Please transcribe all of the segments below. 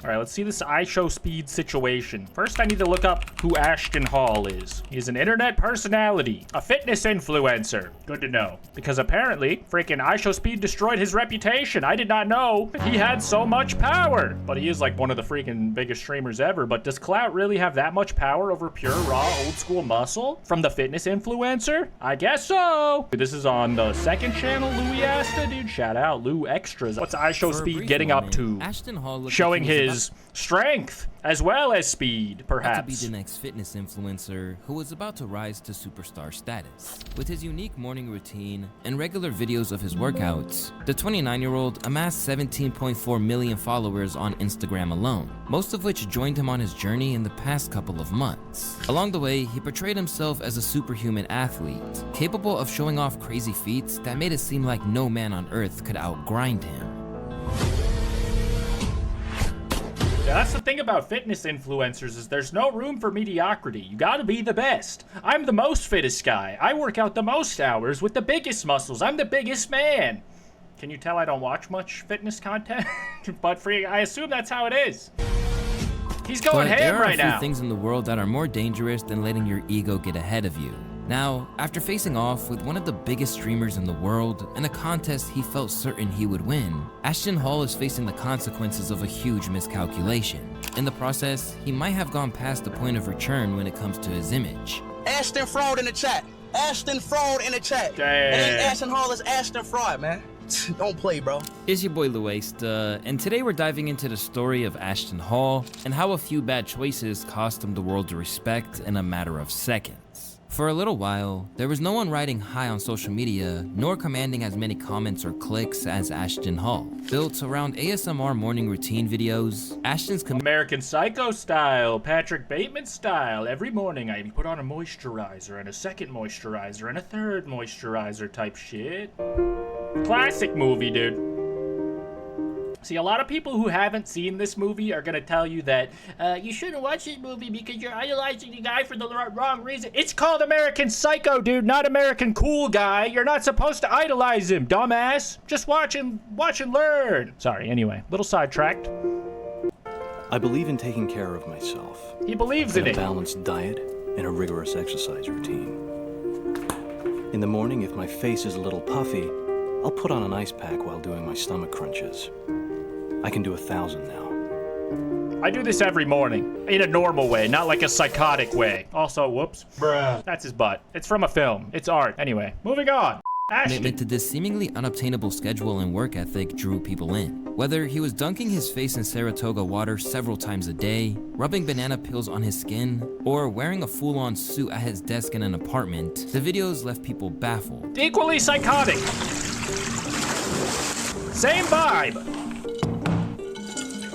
All right, let's see this IShowSpeed situation. First, I need to look up who Ashton Hall is. He's an internet personality, a fitness influencer. Good to know. Because apparently, freaking IShowSpeed destroyed his reputation. I did not know he had so much power. But he is like one of the freaking biggest streamers ever. But does clout really have that much power over pure, raw, old school muscle from the fitness influencer? I guess so. This is on the second channel, Louis Asta, dude. Shout out, Lou Extras. What's IShowSpeed getting up to? Ashton Hall showing his strength as well as speed, perhaps. To be the next fitness influencer who was about to rise to superstar status. With his unique morning routine and regular videos of his workouts, the 29-year-old amassed 17.4 million followers on Instagram alone, most of which joined him on his journey in the past couple of months. Along the way, he portrayed himself as a superhuman athlete, capable of showing off crazy feats that made it seem like no man on earth could outgrind him. Yeah, that's the thing about fitness influencers is there's no room for mediocrity. You gotta be the best. I'm the most fittest guy. I work out the most hours with the biggest muscles. I'm the biggest man. Can you tell I don't watch much fitness content? But I assume that's how it is. He's going ham right now. There are a few things in the world that are more dangerous than letting your ego get ahead of you. Now, after facing off with one of the biggest streamers in the world in a contest he felt certain he would win, Ashton Hall is facing the consequences of a huge miscalculation. In the process, he might have gone past the point of return when it comes to his image. Ashton Fraud in the chat. Ashton Fraud in the chat. Damn. It ain't Ashton Hall, it's Ashton Fraud, man. Don't play, bro. It's your boy Luesta, and today we're diving into the story of Ashton Hall and how a few bad choices cost him the world's respect in a matter of seconds. For a little while, there was no one riding high on social media, nor commanding as many comments or clicks as Ashton Hall. Built around ASMR morning routine videos, Ashton's American Psycho style, Patrick Bateman style. Every morning I put on a moisturizer and a second moisturizer and a third moisturizer type shit. Classic movie, dude. See, a lot of people who haven't seen this movie are gonna tell you that you shouldn't watch this movie because you're idolizing the guy for the wrong reason. It's called American Psycho, dude, not American Cool Guy. You're not supposed to idolize him, dumbass. Just watch and learn. Sorry, anyway, little sidetracked. I believe in taking care of myself. He believes in a it. balanced diet and a rigorous exercise routine. In the morning, if my face is a little puffy, I'll put on an ice pack while doing my stomach crunches. I can do 1,000 now. I do this every morning, in a normal way, not like a psychotic way. Also, whoops. Bruh. That's his butt. It's from a film. It's art. Anyway, moving on. Commitment to this seemingly unobtainable schedule and work ethic drew people in. Whether he was dunking his face in Saratoga water several times a day, rubbing banana peels on his skin, or wearing a full-on suit at his desk in an apartment, the videos left people baffled. Equally psychotic. Same vibe.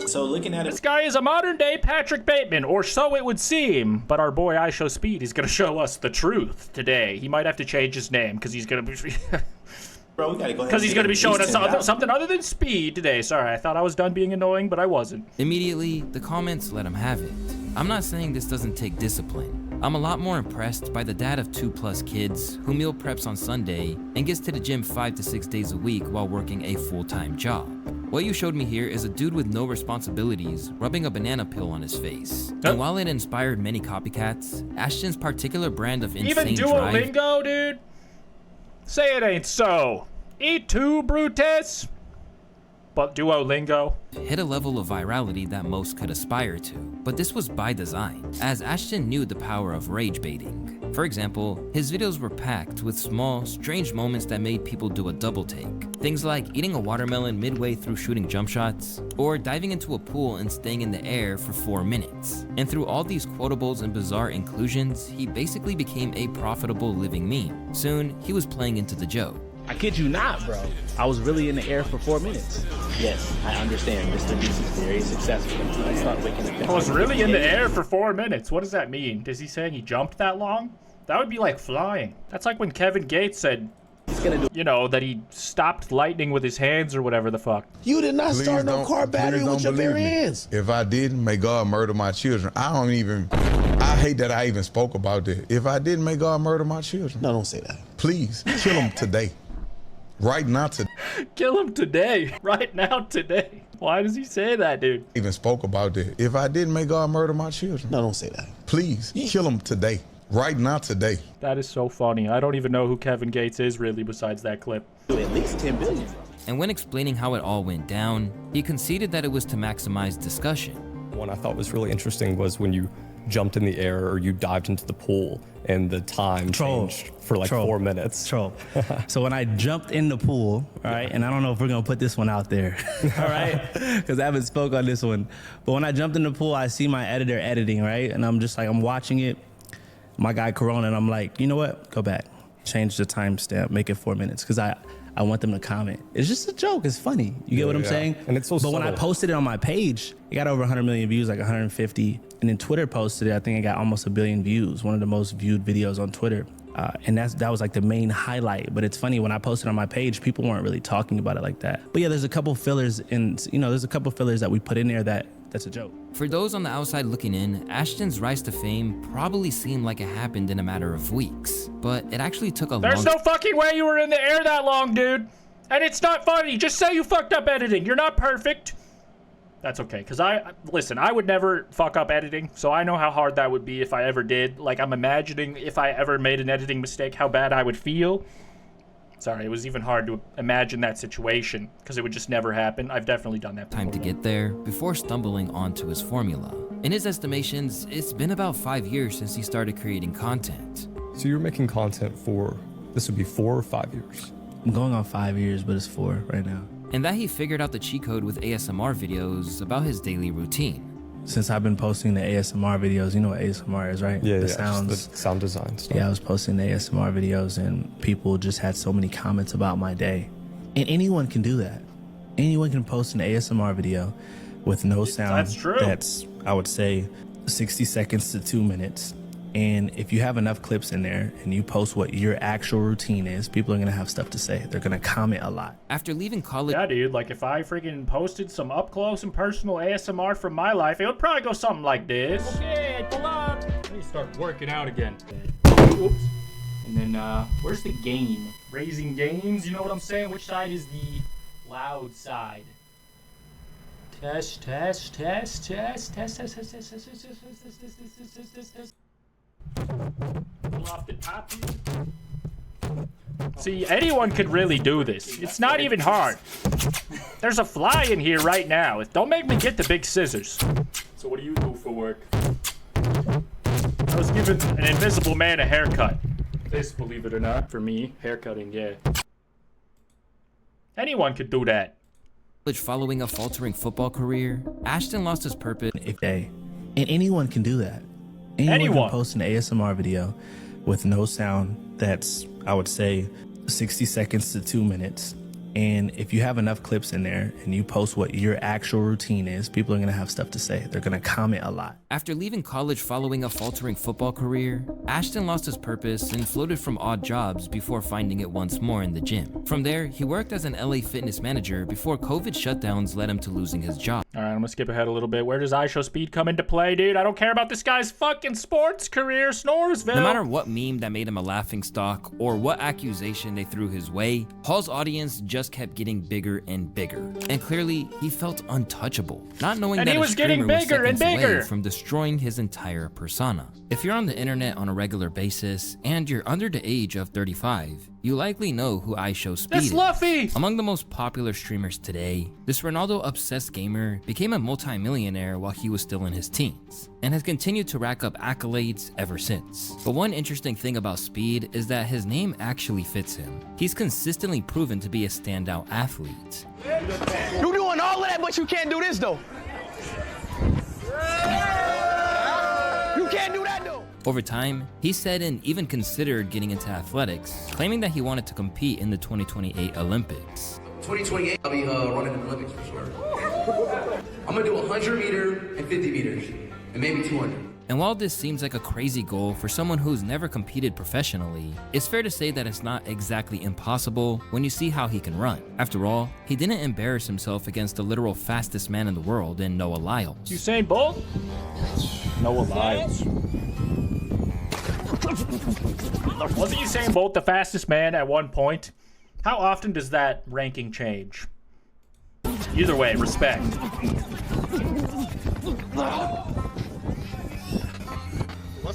So looking at it, this guy is a modern day Patrick Bateman, or so it would seem. But our boy IShowSpeed is gonna show us the truth today. He might have to change his name because he's gonna be bro, we gotta go ahead. Because he's gonna be showing us something other than speed today. Sorry, I thought I was done being annoying, but I wasn't. Immediately, the comments let him have it. I'm not saying this doesn't take discipline. I'm a lot more impressed by the dad of 2+ kids who meal preps on Sunday and gets to the gym 5 to 6 days a week while working a full-time job. What you showed me here is a dude with no responsibilities rubbing a banana peel on his face. And while it inspired many copycats, Ashton's particular brand of insane drive— Even Duolingo, dude? Say it ain't so. Eat too, Brutus. But Duolingo hit a level of virality that most could aspire to. But this was by design, as Ashton knew the power of rage baiting. For example, his videos were packed with small, strange moments that made people do a double take. Things like eating a watermelon midway through shooting jump shots, or diving into a pool and staying in the air for 4 minutes. And through all these quotables and bizarre inclusions, he basically became a profitable living meme. Soon, he was playing into the joke. I kid you not, bro. I was really in the air for 4 minutes. Yes, I understand. Mr. Beast is very successful. I start waking up. I was really in the air for 4 minutes. What does that mean? Is he saying he jumped that long? That would be like flying. That's like when Kevin Gates said, you know, that he stopped lightning with his hands or whatever the fuck. You did not start no car battery with your bare hands. If I didn't, may God murder my children. I hate that I even spoke about that. If I didn't, may God murder my children. No, don't say that. Please, kill them today. Right now today. Kill him today. Right now, today. Why does he say that, dude? Even spoke about that. If I didn't make God murder my children, No, don't say that. please kill him today. Right now, today. That is so funny. I don't even know who Kevin Gates is really besides that clip. At least 10 billion. And when explaining how it all went down, he conceded that it was to maximize discussion. One I thought was really interesting was when you jumped in the air or you dived into the pool and the time changed for like 4 minutes. So when I jumped in the pool, all right, and I don't know if we're gonna put this one out there, all right, because I haven't spoke on this one, but when I jumped in the pool, I see my editor editing, right, and I'm just like, I'm watching it, my guy Corona, and I'm like, you know what, go back, change the timestamp, make it 4 minutes, because I want them to comment. It's just a joke. It's funny. You get what I'm saying? And it's so But when I posted it on my page, it got over 100 million views, like 150. And then Twitter posted it. I think it got almost 1 billion views. One of the most viewed videos on Twitter. And that was like the main highlight. But it's funny, when I posted on my page, people weren't really talking about it like that. But yeah, there's a couple fillers there's a couple fillers that we put in there that's a joke. For those on the outside looking in, Ashton's rise to fame probably seemed like it happened in a matter of weeks, but it actually took a There's no fucking way you were in the air that long, dude. And it's not funny. Just say you fucked up editing. You're not perfect. That's okay, because listen, I would never fuck up editing, so I know how hard that would be if I ever did. Like, I'm imagining if I ever made an editing mistake, how bad I would feel. Sorry, it was even hard to imagine that situation, because it would just never happen. I've definitely done that before. Time to get there before stumbling onto his formula. In his estimations, it's been about 5 years since he started creating content. So you're making content for, this would be 4 or 5 years? I'm going on 5 years, but it's 4 right now. And that he figured out the cheat code with ASMR videos about his daily routine. Since I've been posting the ASMR videos, you know what ASMR is, right? Yeah, the just the sound design stuff. Yeah, I was posting the ASMR videos and people just had so many comments about my day. And anyone can do that. Anyone can post an ASMR video with no sound. That's true. That's, I would say, 60 seconds to 2 minutes. And if you have enough clips in there and you post what your actual routine is, people are gonna have stuff to say. They're gonna comment a lot. After leaving college, Yeah, dude, like if I freaking posted some up close and personal ASMR from my life, it would probably go something like this. Okay, pull up. Let me start working out again. Oops. And then, where's the gain? Raising gains, you know what I'm saying? Which side is the loud side? Test, test, test, test, test, test, test, test, test, test, test, test, test, test. Pull off the top here. See, anyone could really do this. It's not even hard. There's a fly in here right now. Don't make me get the big scissors. So what do you do for work? I was giving an invisible man a haircut. This, believe it or not, for me, haircutting, yeah. Anyone could do that. following a faltering football career, Ashton lost his purpose. And anyone can do that. Anyone can post an ASMR video with no sound that's, I would say, 60 seconds to 2 minutes. And if you have enough clips in there and you post what your actual routine is, people are gonna have stuff to say. They're gonna comment a lot. After leaving college following a faltering football career, Ashton lost his purpose and floated from odd jobs before finding it once more in the gym. From there, he worked as an LA fitness manager before COVID shutdowns led him to losing his job. All right, I'm gonna skip ahead a little bit. Where does IShowSpeed come into play, dude? I don't care about this guy's fucking sports career, Snoresville. No matter what meme that made him a laughingstock or what accusation they threw his way, Hall's audience just kept getting bigger and bigger. And clearly, he felt untouchable, not knowing that he was getting bigger and bigger from destroying his entire persona. If you're on the internet on a regular basis and you're under the age of 35, you likely know who IShowSpeed is. Luffy! Among the most popular streamers today, this Ronaldo-obsessed gamer became a multi-millionaire while he was still in his teens, and has continued to rack up accolades ever since. But one interesting thing about Speed is that his name actually fits him. He's consistently proven to be a standout athlete. You doing all of that, but you can't do this, though. You can't do that, though. Over time, he said and even considered getting into athletics, claiming that he wanted to compete in the 2028 Olympics. 2028, I'll be running the Olympics for sure. I'm gonna do 100 meter and 50 meters, and maybe 200. And while this seems like a crazy goal for someone who's never competed professionally, it's fair to say that it's not exactly impossible when you see how he can run. After all, he didn't embarrass himself against the literal fastest man in the world in Noah Lyles. Usain Bolt? Noah Lyles. Wasn't Usain Bolt the fastest man at one point? How often does that ranking change? Either way, respect.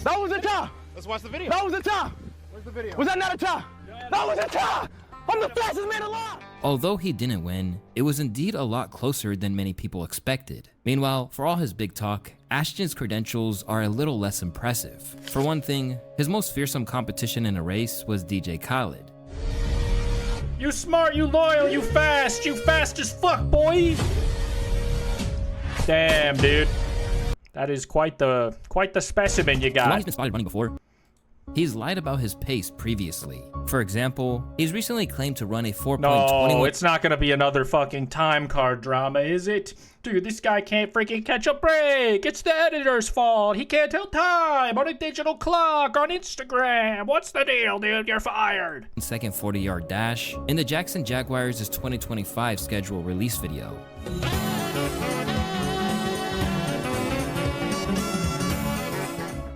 That was a tie. Let's watch the video. That was a tie. Where's the video? Was that not a tie? That was a tie. I'm the fastest man alive. Although he didn't win, it was indeed a lot closer than many people expected. Meanwhile, for all his big talk, Ashton's credentials are a little less impressive. For one thing, his most fearsome competition in a race was DJ Khaled. You smart, you loyal, you fast as fuck, boy. Damn, dude. That is quite the specimen you got. Lonnie's been spotted running before. He's lied about his pace previously. For example, he's recently claimed to run a 4.21. No, it's not gonna be another fucking time card drama, is it? Dude, this guy can't freaking catch a break. It's the editor's fault. He can't tell time on a digital clock on Instagram. What's the deal, dude? You're fired. Second 40-yard dash in the Jackson Jaguars' 2025 schedule release video.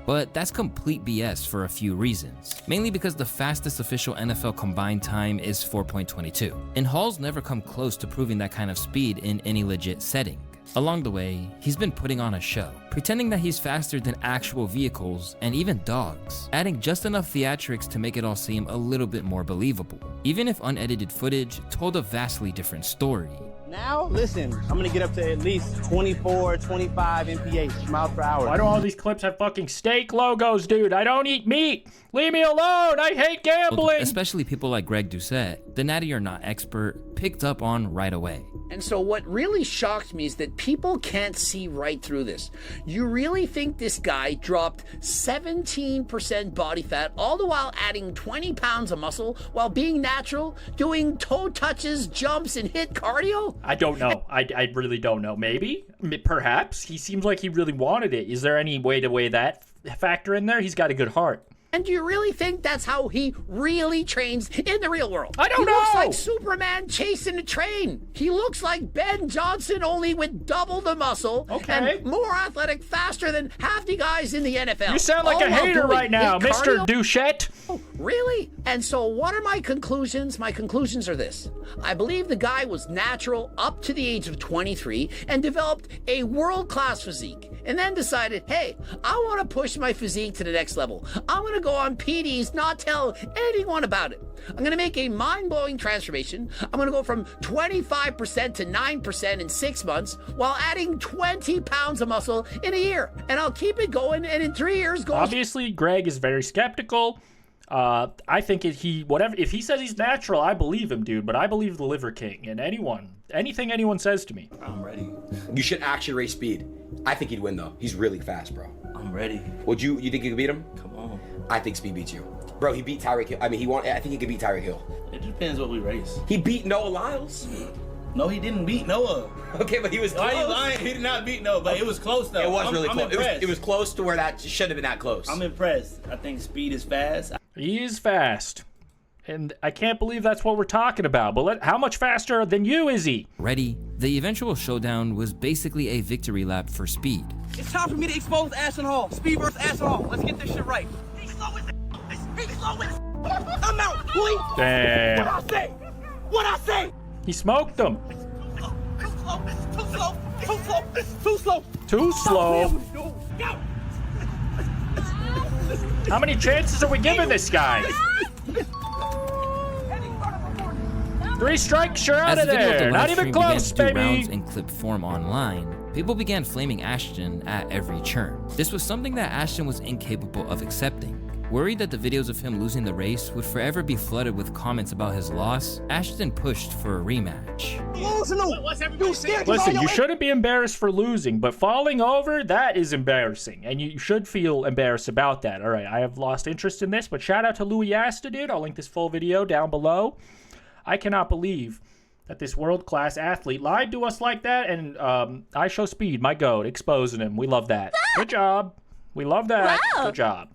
But that's complete BS for a few reasons. Mainly because the fastest official NFL combined time is 4.22, and Hall's never come close to proving that kind of speed in any legit setting. Along the way, he's been putting on a show, pretending that he's faster than actual vehicles and even dogs, adding just enough theatrics to make it all seem a little bit more believable, even if unedited footage told a vastly different story. Now, listen, I'm gonna get up to at least 24, 25 mph, miles per hour. Why do all these clips have fucking steak logos, dude? I don't eat meat. Leave me alone. I hate gambling. Especially people like Greg Doucette, the natty or not expert, picked up on right away. And so what really shocked me is that people can't see right through this. You really think this guy dropped 17% body fat, all the while adding 20 pounds of muscle while being natural, doing toe touches, jumps, and hit cardio? I don't know. I really don't know. Maybe? Perhaps. He seems like he really wanted it. Is there any way to weigh that factor in there? He's got a good heart. And do you really think that's how he really trains in the real world? I don't know. He looks like Superman chasing a train. He looks like Ben Johnson, only with double the muscle. Okay. And more athletic, faster than half the guys in the NFL. You sound like a hater right now, Mr. Douchette. Oh, really? And so what are my conclusions? My conclusions are this. I believe the guy was natural up to the age of 23 and developed a world-class physique. And then decided, hey, I want to push my physique to the next level. I'm going to go on PDs, not tell anyone about it. I'm going to make a mind-blowing transformation. I'm going to go from 25% to 9% in 6 months while adding 20 pounds of muscle in a year. And I'll keep it going, and in 3 years, go. Obviously, Greg is very skeptical. I think if he says he's natural, I believe him, dude. But I believe the Liver King and anything anyone says to me. I'm ready. You should actually race speed. I think he'd win though. He's really fast, bro. I'm ready. Would you think you could beat him? Come on. I think Speed beats you. Bro, he beat Tyreek Hill. I mean, I think he could beat Tyreek Hill. It depends what we race. He beat Noah Lyles. No, he didn't beat Noah. Okay, but he was close. Why are you lying? He did not beat Noah, but it was close though. It was really I'm close. Impressed. It was close to where that shouldn't have been that close. I'm impressed. I think Speed is fast. He is fast. And I can't believe that's what we're talking about. But how much faster than you is he? Ready? The eventual showdown was basically a victory lap for Speed. It's time for me to expose Ashton Hall. Speed versus Ashton Hall. Let's get this shit right. He's slow as He's slow as I'm out, boy. Damn. What I say? What I say? He smoked them. Too slow. Too slow. Too slow. Too slow. Too slow. How many chances are we giving this guy? 3 strikes, you're out of there. Not even close, baby. Rounds in clip form online, people began flaming Ashton at every turn. This was something that Ashton was incapable of accepting. Worried that the videos of him losing the race would forever be flooded with comments about his loss, Ashton pushed for a rematch. Listen, you shouldn't be embarrassed for losing, but falling over, that is embarrassing. And you should feel embarrassed about that. All right, I have lost interest in this, but shout out to Louis Asta, dude. I'll link this full video down below. I cannot believe that this world-class athlete lied to us like that, and IShowSpeed, my goat, exposing him. We love that. Good job. We love that. Wow. Good job.